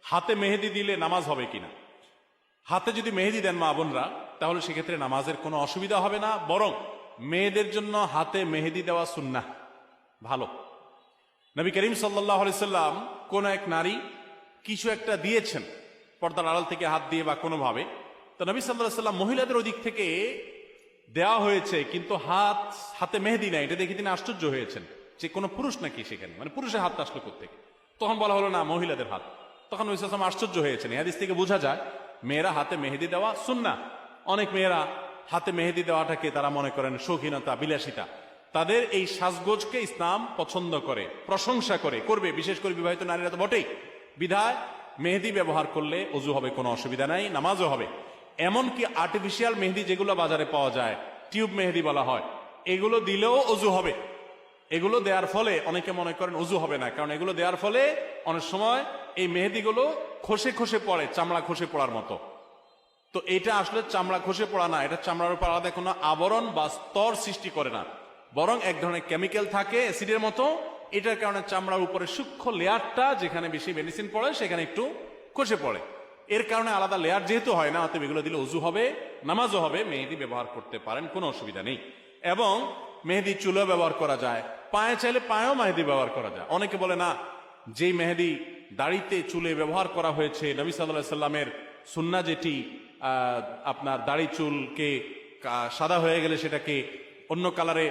হাতে মেহেদি দিলে নামাজ হবে কিনা। হাতে যদি মেহেদি দেন মা বোনরা, তাহলে সেক্ষেত্রে নামাজের কোনো অসুবিধা হবে না, বরং মেয়েদের জন্য হাতে মেহেদি দেওয়া সুন্নাহ, ভালো। নবী করিম সাল্লাল্লাহু আলাইহি সাল্লাম কোন এক নারী কিছু একটা দিয়েছেন পর্দার আড়াল থেকে হাত দিয়ে বা কোনোভাবে, তো নবী সাল্লাল্লাহু আলাইহি সাল্লাম মহিলাদের ওদিক থেকে দেওয়া হয়েছে কিন্তু হাতে মেহেদি নাই, এটা দেখে তিনি আশ্চর্য হয়েছেন যে কোনো পুরুষ নাকি সেখানে, মানে পুরুষের হাতটা আসলো কোত্থেকে। তখন বলা হলো না, মহিলাদের হাত। তখন নবী সাল্লাল্লাহু আলাইহি ওয়াসাল্লাম আশ্চর্য হয়েছেন। এই হাদিস থেকে বোঝা যায় মেয়েরা হাতে মেহেদি দেওয়া সুন্নাহ। অনেক মেয়েরা হাতে মেহেদি দেওয়াটাকে তারা মনে করেন শৌখিনতা, বিলাসিতা। তাদের এই সাজগোজকে ইসলাম পছন্দ করে, প্রশংসা করে, করবে, বিশেষ করে বিবাহিত নারীরা তো বটেই। বিধায় মেহেদি ব্যবহার করলে অজু হবে, কোনো অসুবিধা নাই, নামাজও হবে। এমনকি আর্টিফিশিয়াল মেহেদি যেগুলো বাজারে পাওয়া যায়, টিউব মেহেদি বলা হয়, এগুলো দিলেও অজু হবে। এগুলো দেওয়ার ফলে অনেকে মনে করেন অজু হবে না, কারণ এগুলো দেওয়ার ফলে অনেক সময় এই মেহেদিগুলো খসে খসে পড়ে, চামড়া খসে পড়ার মতো। তো এটা আসলে চামড়া খসে পড়া না, এটা চামড়ার উপর আলাদা কোনো আবরণ বা স্তর সৃষ্টি করে না, বরং এক ধরনের কেমিক্যাল থাকে অ্যাসিডের মতো। এটার কারণে চামড়ার উপরে সূক্ষ্ম লেয়ারটা, যেখানে বেশি মেডিসিন পড়ে সেখানে একটু খসে পড়ে। এর কারণে আলাদা লেয়ার যেহেতু হয় না, অতএব এগুলো দিলে অজু হবে, নামাজও হবে। মেহেদি ব্যবহার করতে পারেন, কোনো অসুবিধা নেই। এবং মেহেদি চুলেও ব্যবহার করা যায়, পায়ে চাইলে পায়েও মেহেদি ব্যবহার করা যায়। অনেকে বলে না, যেই মেহেদি দাড়িতে চুলে ব্যবহার করা হয়েছে, নবী সাল্লাল্লাহু আলাইহি সাল্লামের সুন্নাহ যেটি, আপনার দাড়ি চুলকে সাদা হয়ে গেলে সেটাকে অন্য কালারে